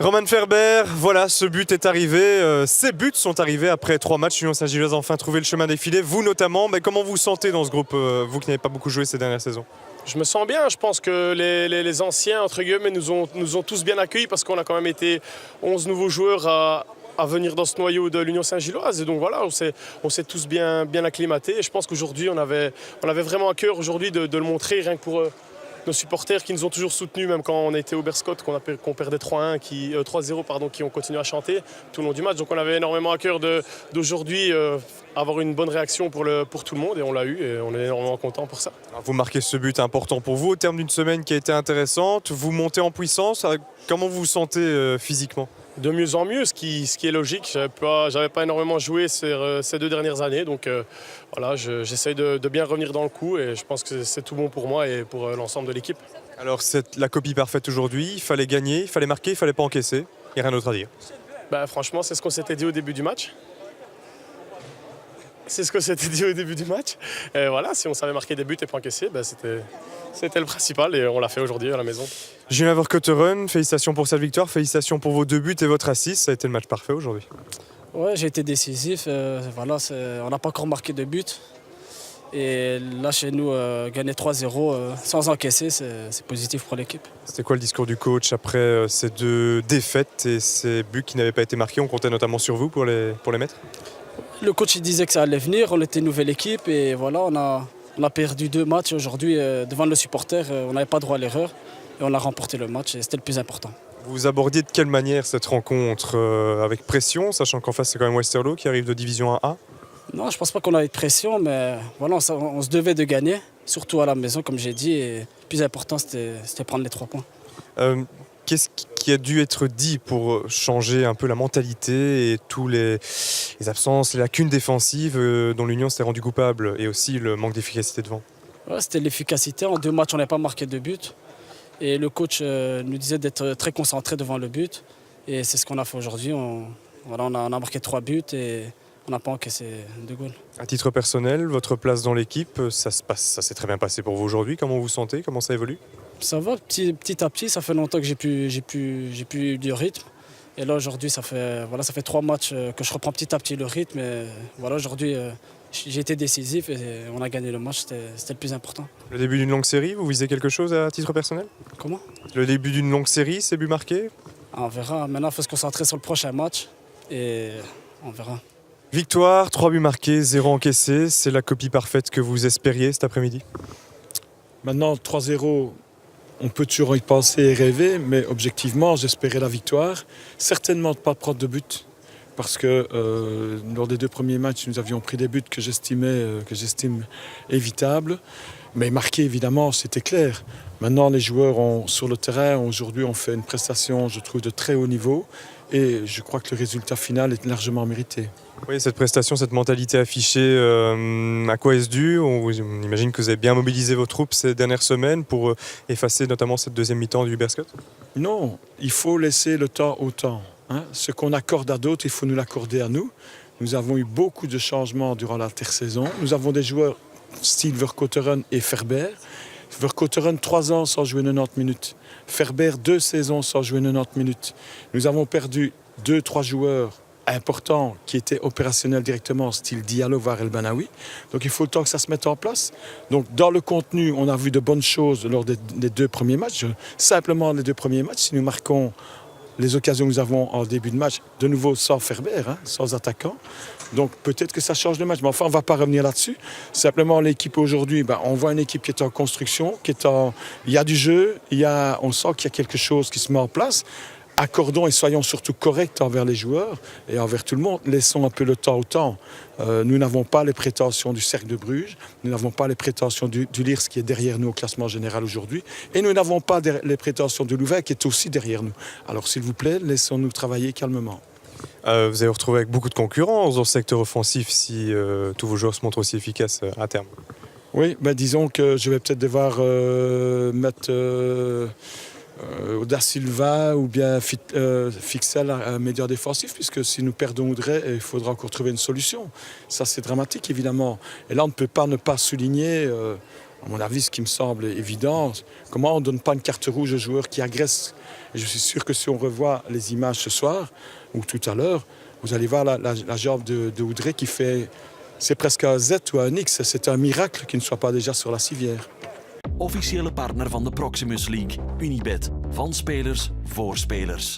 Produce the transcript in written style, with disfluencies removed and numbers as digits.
Roman Ferber, voilà, ce but est arrivé. Ces buts sont arrivés après 3 matchs. L'Union Saint-Gilloise a enfin trouvé le chemin des filets. Vous notamment, mais comment vous vous sentez dans ce groupe, vous qui n'avez pas beaucoup joué ces dernières saisons? Je me sens bien, je pense que les anciens entre guillemets, nous ont tous bien accueillis parce qu'on a quand même été 11 nouveaux joueurs à venir dans ce noyau de l'Union Saint-Gilloise. Et donc voilà, on s'est tous bien acclimatés. Et je pense qu'aujourd'hui, on avait vraiment à cœur aujourd'hui de le montrer, rien que pour nos supporters qui nous ont toujours soutenus, même quand on était au Berscott, qu'on perdait 3-0, qui ont continué à chanter tout le long du match. Donc on avait énormément à cœur d'aujourd'hui avoir une bonne réaction pour tout le monde et on l'a eu et on est énormément content pour ça. Alors, vous marquez ce but important pour vous au terme d'une semaine qui a été intéressante. Vous montez en puissance. Comment vous vous sentez physiquement? De mieux en mieux, ce qui est logique. J'avais pas énormément joué ces 2 dernières années, donc voilà, j'essaye de bien revenir dans le coup et je pense que c'est tout bon pour moi et pour l'ensemble de l'équipe. Alors c'est la copie parfaite aujourd'hui. Il fallait gagner, il fallait marquer, il fallait pas encaisser. Il n'y a rien d'autre à dire. Franchement, c'est ce qu'on s'était dit au début du match. Et voilà, si on savait marquer des buts et pas encaisser, c'était le principal et on l'a fait aujourd'hui à la maison. Julien Vercauteren, félicitations pour cette victoire, félicitations pour vos 2 buts et votre assist. Ça a été le match parfait aujourd'hui. Ouais, j'ai été décisif. On n'a pas encore marqué de but. Et là, chez nous, gagner 3-0 sans encaisser, c'est positif pour l'équipe. C'était quoi le discours du coach après ces 2 défaites et ces buts qui n'avaient pas été marqués? On comptait notamment sur vous pour les mettre. Le coach il disait que ça allait venir. On était une nouvelle équipe et voilà, on a perdu 2 matchs aujourd'hui devant nos supporters. On n'avait pas droit à l'erreur et on a remporté le match et c'était le plus important. Vous abordiez de quelle manière cette rencontre? Avec pression, sachant qu'en face c'est quand même Westerlo qui arrive de Division 1A? Non, je pense pas qu'on avait de pression, mais voilà, on se devait de gagner, surtout à la maison, comme j'ai dit. Et le plus important, c'était prendre les 3 points. Qu'est-ce qui a dû être dit pour changer un peu la mentalité et tous les absences, les lacunes défensives dont l'Union s'est rendue coupable et aussi le manque d'efficacité devant? Ouais, c'était l'efficacité. En 2 matchs, on n'a pas marqué de but. Et le coach nous disait d'être très concentré devant le but. Et c'est ce qu'on a fait aujourd'hui. On a marqué 3 buts et on n'a pas encaissé 2 goals. À titre personnel, votre place dans l'équipe, ça s'est très bien passé pour vous aujourd'hui. Comment vous vous sentez? Comment ça évolue? Ça va, petit à petit. Ça fait longtemps que j'ai plus du rythme. Et là, aujourd'hui, ça fait 3 matchs que je reprends petit à petit le rythme. Et voilà, aujourd'hui, j'ai été décisif et on a gagné le match. C'était le plus important. Le début d'une longue série, vous visez quelque chose à titre personnel? Comment? Le début d'une longue série, c'est but marqué? On verra. Maintenant, il faut se concentrer sur le prochain match et on verra. Victoire, 3 buts marqués, 0 encaissé. C'est la copie parfaite que vous espériez cet après-midi? Maintenant, 3-0, on peut toujours y penser et rêver, mais objectivement, j'espérais la victoire. Certainement pas prendre de but, parce que lors des 2 premiers matchs, nous avions pris des buts que j'estime évitables. Mais marquer, évidemment, c'était clair. Maintenant, les joueurs sur le terrain, aujourd'hui, ont fait une prestation, je trouve, de très haut niveau. Et je crois que le résultat final est largement mérité. Oui, cette prestation, cette mentalité affichée, à quoi est-ce dû? On imagine que vous avez bien mobilisé vos troupes ces dernières semaines pour effacer notamment cette deuxième mi-temps du Berscott? Non, il faut laisser le temps au temps. Ce qu'on accorde à d'autres, il faut nous l'accorder à nous. Nous avons eu beaucoup de changements durant l'intersaison. Nous avons des joueurs style Vercauteren et Ferber. Vercauteren, 3 ans sans jouer 90 minutes. Ferber, 2 saisons sans jouer 90 minutes. Nous avons perdu 2-3 joueurs importants qui étaient opérationnels directement, style Diallo, VAR El Banaoui. Donc il faut le temps que ça se mette en place. Donc dans le contenu, on a vu de bonnes choses lors des 2 premiers matchs. Simplement les 2 premiers matchs, si nous marquons les occasions que nous avons en début de match, de nouveau sans Ferber, sans attaquant. Donc peut-être que ça change le match, mais enfin on ne va pas revenir là-dessus. Simplement l'équipe aujourd'hui, on voit une équipe qui est en construction, il y a du jeu, on sent qu'il y a quelque chose qui se met en place. Accordons et soyons surtout corrects envers les joueurs et envers tout le monde. Laissons un peu le temps au temps. Nous n'avons pas les prétentions du Cercle de Bruges, nous n'avons pas les prétentions du Lierse qui est derrière nous au classement général aujourd'hui, et nous n'avons pas les prétentions de Louvain qui est aussi derrière nous. Alors s'il vous plaît, laissons-nous travailler calmement. Vous allez vous retrouver avec beaucoup de concurrence dans le secteur offensif si tous vos joueurs se montrent aussi efficaces à terme. Oui, disons que je vais peut-être devoir mettre Da Silva ou bien Fixel un médiateur défensif, puisque si nous perdons Oudrey, il faudra encore trouver une solution. Ça, c'est dramatique, évidemment. Et là, on ne peut pas ne pas souligner À mon avis, ce qui me semble évident, comment on ne donne pas une carte rouge aux joueurs qui agressent. Et je suis sûr que si on revoit les images ce soir ou tout à l'heure, vous allez voir la jambe de Oudré qui fait... C'est presque un Z ou un X. C'est un miracle qu'il ne soit pas déjà sur la civière. Officiële partner van de Proximus League, Unibet. Van spelers voor spelers.